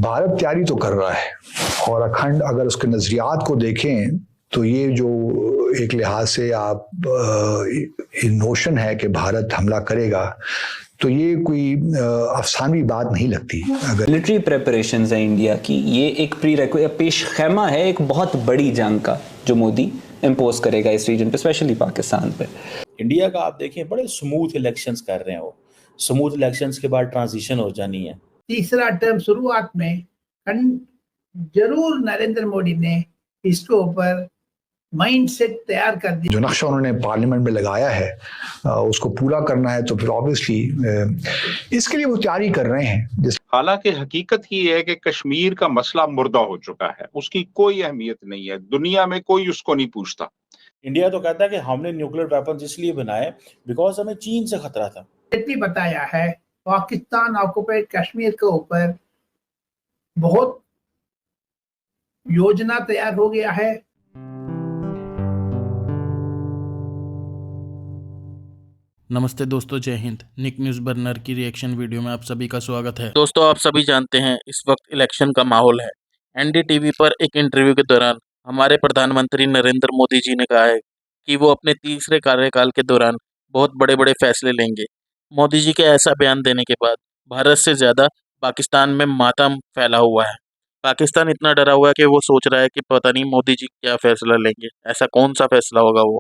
भारत तैयारी तो कर रहा है और अखंड अगर उसके नजरियात को देखें तो ये जो एक लिहाज से आप नोशन है कि भारत हमला करेगा, तो ये कोई अफसानवी बात नहीं लगती। अगर मिलिट्री प्रिपरेशंस है इंडिया की, ये एक पेश खैमा है एक बहुत बड़ी जंग का जो मोदी इम्पोज करेगा इस रीजन पे, स्पेशली पाकिस्तान पे। इंडिया का आप देखें बड़े स्मूथ इलेक्शंस कर रहे हैं वो, स्मूथ इलेक्शंस के बाद ट्रांजिशन हो जानी है। तीसरा टर्म शुरुआत में जरूर नरेंद्र मोदी ने इसके ऊपर माइंडसेट तैयार कर दिया। जो नक्शा उन्होंने पार्लियामेंट में लगाया है उसको पूरा करना है, तो फिर ऑब्वियसली इसके लिए वो तैयारी कर रहे हैं। हालांकि हकीकत ही है कि कश्मीर का मसला मुर्दा हो चुका है, उसकी कोई अहमियत नहीं है, दुनिया में कोई उसको नहीं पूछता। इंडिया तो कहता है कि हमने न्यूक्लियर वेपन्स इसलिए बनाए बिकॉज हमें चीन से खतरा था। भी बताया है पाकिस्तान ऑक्युपाइड कश्मीर के ऊपर बहुत योजना तैयार हो गया है। नमस्ते दोस्तों, जय हिंद। निक न्यूज़ बर्नर की रिएक्शन वीडियो में आप सभी का स्वागत है। दोस्तों, आप सभी जानते हैं इस वक्त इलेक्शन का माहौल है। एनडीटीवी पर एक इंटरव्यू के दौरान हमारे प्रधानमंत्री नरेंद्र मोदी जी ने कहा है कि वो अपने तीसरे कार्यकाल के दौरान बहुत बड़े बड़े फैसले लेंगे। मोदी जी के ऐसा बयान देने के बाद भारत से ज़्यादा पाकिस्तान में मातम फैला हुआ है। पाकिस्तान इतना डरा हुआ है कि वो सोच रहा है कि पता नहीं मोदी जी क्या फैसला लेंगे, ऐसा कौन सा फैसला होगा वो।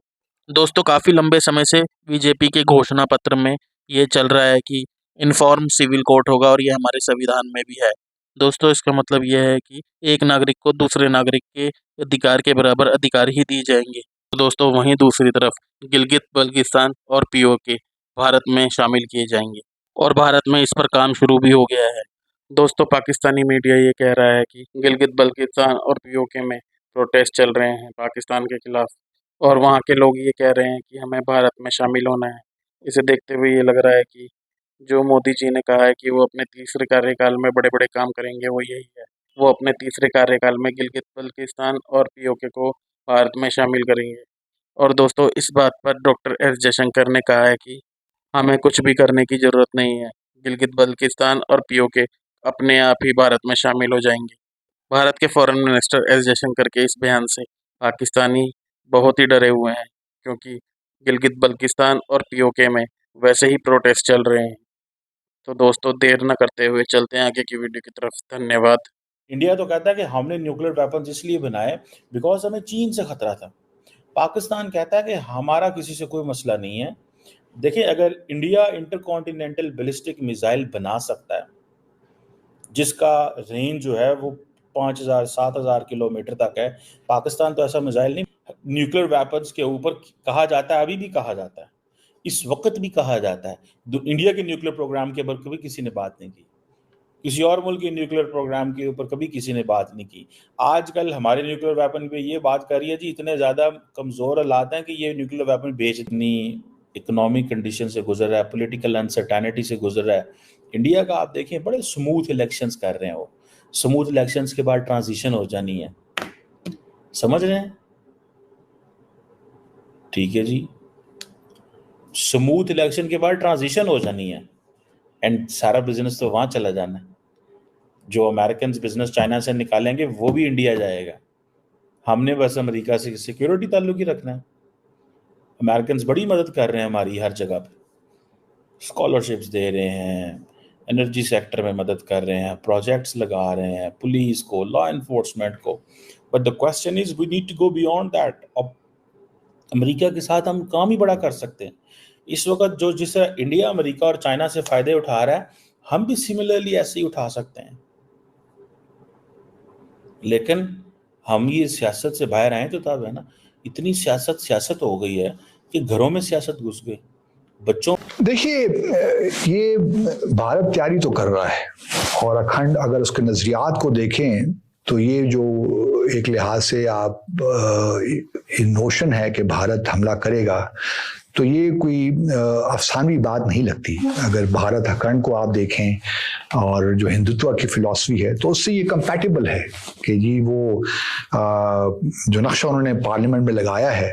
दोस्तों, काफ़ी लंबे समय से बीजेपी के घोषणा पत्र में ये चल रहा है कि इन्फॉर्म सिविल कोर्ट होगा और ये हमारे संविधान में भी है। दोस्तों, इसका मतलब यह है कि एक नागरिक को दूसरे नागरिक के अधिकार के बराबर अधिकार ही दिए जाएंगे। तो दोस्तों, वहीं दूसरी तरफ गिलगित बल्तिस्तान और पीओके भारत में शामिल किए जाएंगे और भारत में इस पर काम शुरू भी हो गया है। दोस्तों, पाकिस्तानी मीडिया ये कह रहा है कि गिलगित बल्तिस्तान और पीओके में प्रोटेस्ट चल रहे हैं पाकिस्तान के खिलाफ, और वहाँ के लोग ये कह रहे हैं कि हमें भारत में शामिल होना है। इसे देखते हुए ये लग रहा है कि जो मोदी जी ने कहा है कि वो अपने तीसरे कार्यकाल में बड़े बड़े काम करेंगे, वो यही है। वो अपने तीसरे कार्यकाल में गिलगित बल्तिस्तान और पीओके को भारत में शामिल करेंगे। और दोस्तों, इस बात पर डॉक्टर एस जयशंकर ने कहा है कि हमें कुछ भी करने की ज़रूरत नहीं है, गिलगित बल्तिस्तान और पीओके अपने आप ही भारत में शामिल हो जाएंगे। भारत के फॉरेन मिनिस्टर एस जयशंकर के इस बयान से पाकिस्तानी बहुत ही डरे हुए हैं, क्योंकि गिलगित बल्तिस्तान और पीओके में वैसे ही प्रोटेस्ट चल रहे हैं। तो दोस्तों, देर न करते हुए चलते हैं आगे की वीडियो की तरफ। धन्यवाद। इंडिया तो कहता है कि हमने न्यूक्लियर वेपन्स इसलिए बनाए बिकॉज हमें चीन से खतरा था। पाकिस्तान कहता है कि हमारा किसी से कोई मसला नहीं है। देखिए, अगर इंडिया इंटरकॉन्टिनेंटल बैलिस्टिक मिसाइल बना सकता है जिसका रेंज जो है वो 5000-7000 किलोमीटर तक है, पाकिस्तान तो ऐसा मिसाइल नहीं। न्यूक्लियर वेपन्स के ऊपर कहा जाता है, अभी भी कहा जाता है, इस वक्त भी कहा जाता है, इंडिया के न्यूक्लियर प्रोग्राम के ऊपर कभी किसी ने बात नहीं की, किसी और मुल्क के न्यूक्लियर प्रोग्राम के ऊपर कभी किसी ने बात नहीं की। आजकल हमारे न्यूक्लियर वेपन पे ये बात कर रही है जी, इतने ज़्यादा कमज़ोर हालात हैं कि ये न्यूक्लियर वेपन बेच, इतनी इकोनॉमिक कंडीशन से गुजर रहा है, पॉलिटिकल अनसर्टेनिटी से गुजर रहा है। इंडिया का आप देखें बड़े स्मूथ इलेक्शंस कर रहे हैं वो, स्मूथ इलेक्शंस के बाद ट्रांजिशन हो जानी है। समझ रहे हैं? ठीक है जी, स्मूथ इलेक्शन के बाद ट्रांजिशन हो जानी है एंड सारा बिजनेस तो वहाँ चला जाना है। जो अमेरिकन बिजनेस चाइना से निकालेंगे वो भी इंडिया जाएगा। हमने बस अमेरिका से सिक्योरिटी ताल्लुक ही रखना है। अमेरिकन बड़ी मदद कर रहे हैं हमारी हर जगह पे, स्कॉलरशिप्स दे रहे हैं, एनर्जी सेक्टर में मदद कर रहे हैं, प्रोजेक्ट्स लगा रहे हैं, पुलिस को, लॉ इन्फोर्समेंट को। But the question is we need to go beyond that. अब अमेरिका के साथ हम काम ही बड़ा कर सकते हैं। इस वक्त जो जिस तरह इंडिया अमेरिका और चाइना से फ़ायदे उठा रहा है, हम भी सिमिलरली ऐसे ही उठा सकते हैं। लेकिन हम ये सियासत से बाहर आए तो तब है ना, इतनी सियासत हो गई है कि घरों में सियासत घुस गई। बच्चों, देखिए, ये भारत तैयारी तो कर रहा है और अखंड अगर उसके नजरियात को देखें तो ये जो एक लिहाज से आप नोशन है कि भारत हमला करेगा, तो ये कोई अफसानवी बात नहीं लगती। अगर भारत अखंड को आप देखें और जो हिंदुत्व की फिलॉसफी है तो उससे ये कंपैटिबल है कि जी वो जो नक्शा उन्होंने पार्लियामेंट में लगाया है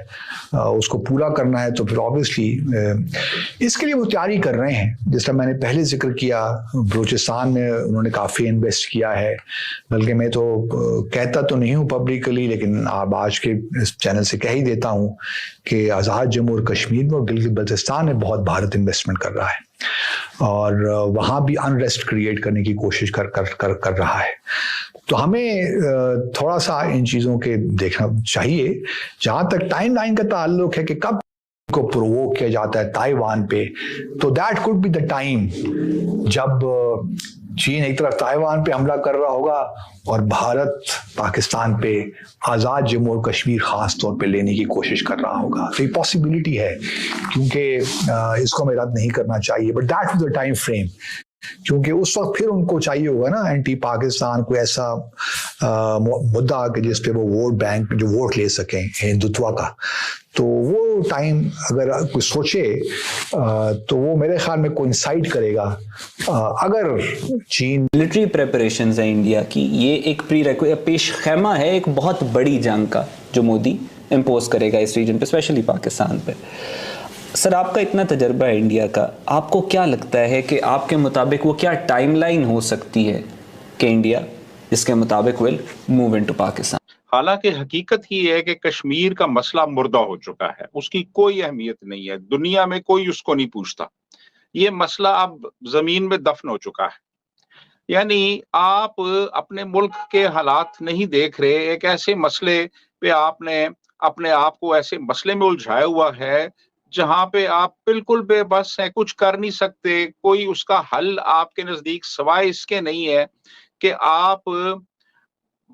उसको पूरा करना है, तो फिर ऑब्वियसली इसके लिए वो तैयारी कर रहे हैं। जैसा मैंने पहले जिक्र किया, बलूचिस्तान में उन्होंने काफ़ी इन्वेस्ट किया है, बल्कि मैं तो कहता तो नहीं हूँ पब्लिकली, लेकिन आप आज के इस चैनल से कह ही देता हूँ कि आज़ाद जम्मू और कश्मीर में और गिलगित बल्तिस्तान में बहुत भारत इन्वेस्टमेंट कर रहा है और वहाँ भी अनरेस्ट क्रिएट करने की कोशिश कर रहा है। तो हमें थोड़ा सा इन चीज़ों के देखना चाहिए। जहाँ तक टाइम लाइन का ताल्लुक है कि कब को प्रोवोक किया जाता है ताइवान पे, तो that could be the time जब चीन एक तरफ ताइवान पे हमला कर रहा होगा और भारत पाकिस्तान पे आज़ाद जम्मू और कश्मीर खास तौर पे लेने की कोशिश कर रहा होगा। तो ये पॉसिबिलिटी है, क्योंकि इसको हमें रद्द नहीं करना चाहिए, but that was the time frame, क्योंकि उस वक्त फिर उनको चाहिए होगा ना एंटी पाकिस्तान कोई ऐसा मुद्दा कि जिस पे वो वोट बैंक जो वोट ले सकें हिंदुत्व का। तो वो टाइम अगर कोई सोचे तो वो मेरे ख्याल में कोइंसाइड करेगा अगर चीन। मिलिट्री प्रेपरेशंस है इंडिया की, ये एक पेश खैमा है एक बहुत बड़ी जंग का जो मोदी इम्पोज करेगा इस रीजन पे, स्पेशली पाकिस्तान पे। सर, आपका इतना तजर्बा है इंडिया का, आपको क्या लगता है कि आपके मुताबिक वो क्या टाइमलाइन हो सकती है कि इंडिया इसके मुताबिक विल मूव इनटू पाकिस्तान? हालांकि हकीकत ही है कि कश्मीर का मसला मुर्दा हो चुका है, उसकी कोई अहमियत नहीं है, दुनिया में कोई उसको नहीं पूछता। ये मसला अब जमीन में दफन हो चुका है। यानी आप अपने मुल्क के हालात नहीं देख रहे, एक ऐसे मसले पे आपने अपने आप को ऐसे मसले में उलझाया हुआ है जहां पे आप बिल्कुल बेबस हैं, कुछ कर नहीं सकते, कोई उसका हल आपके नजदीक सिवाय इसके नहीं है कि आप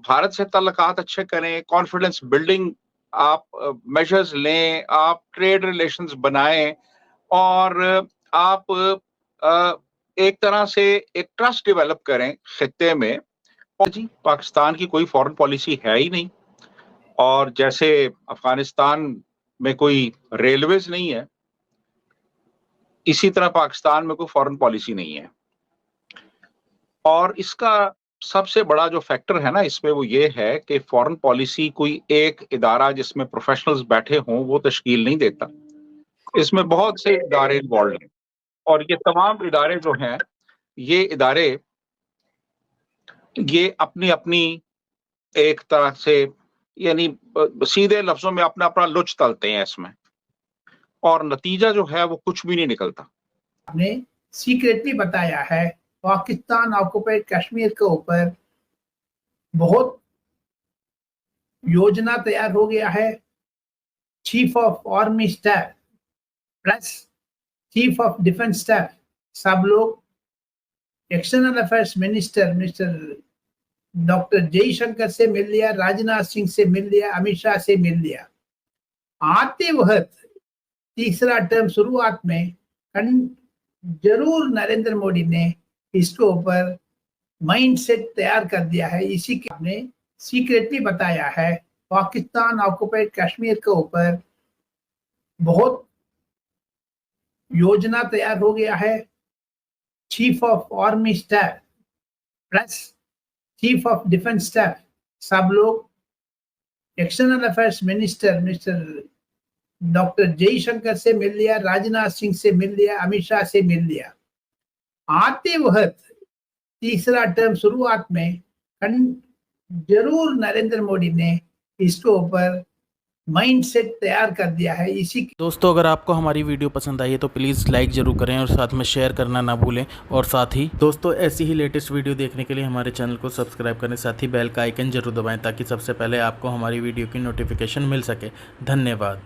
भारत से ताल्लुकात अच्छे करें, कॉन्फिडेंस बिल्डिंग आप मेजर्स लें, आप ट्रेड रिलेशंस बनाएं और आप एक तरह से एक ट्रस्ट डेवलप करें खित्ते में। और जी पाकिस्तान की कोई फॉरेन पॉलिसी है ही नहीं, और जैसे अफगानिस्तान में कोई रेलवेज नहीं है, इसी तरह पाकिस्तान में कोई फॉरेन पॉलिसी नहीं है। और इसका सबसे बड़ा जो फैक्टर है ना इसमें वो ये है कि फॉरेन पॉलिसी कोई एक इदारा जिसमें प्रोफेशनल्स बैठे हों वो तश्कील नहीं देता। इसमें बहुत से इदारे इन्वॉल्व हैं और ये तमाम इदारे जो हैं ये इदारे ये अपनी अपनी एक तरह से यानी सीधे लफ्जों में अपना अपना लुच तलते हैं इसमें, और नतीजा जो है वो कुछ भी नहीं निकलता। आपने सीक्रेटली बताया है पाकिस्तान ऑक्युपाइड कश्मीर के ऊपर बहुत योजना तैयार हो गया है। Chief of army staff plus chief of defence staff सब लोग external affairs minister mister doctor Jaishankar से मिल लिया, राजनाथ सिंह से मिल लिया, अमित शाह से मिल लिया। आते वक्त तीसरा टर्म शुरुआत में जरूर नरेंद्र मोदी ने इसके ऊपर माइंडसेट तैयार कर दिया है। इसी के आपने सीक्रेटली बताया है पाकिस्तान ऑक्युपाइड कश्मीर के ऊपर बहुत योजना तैयार हो गया है। Chief of army staff plus chief of defence staff सब लोग external affairs minister mister doctor Jaishankar से मिल लिया, राजनाथ सिंह से मिल लिया, अमित शाह से मिल लिया। आते वक्त तीसरा टर्म शुरुआत में जरूर नरेंद्र मोदी ने इसके ऊपर माइंडसेट तैयार कर दिया है। इसी दोस्तों, अगर आपको हमारी वीडियो पसंद आई है तो प्लीज़ लाइक ज़रूर करें और साथ में शेयर करना ना भूलें। और साथ ही दोस्तों ऐसी ही लेटेस्ट वीडियो देखने के लिए हमारे चैनल को सब्सक्राइब करें, साथ ही बेल का आइकन जरूर दबाएं ताकि सबसे पहले आपको हमारी वीडियो की नोटिफिकेशन मिल सके। धन्यवाद।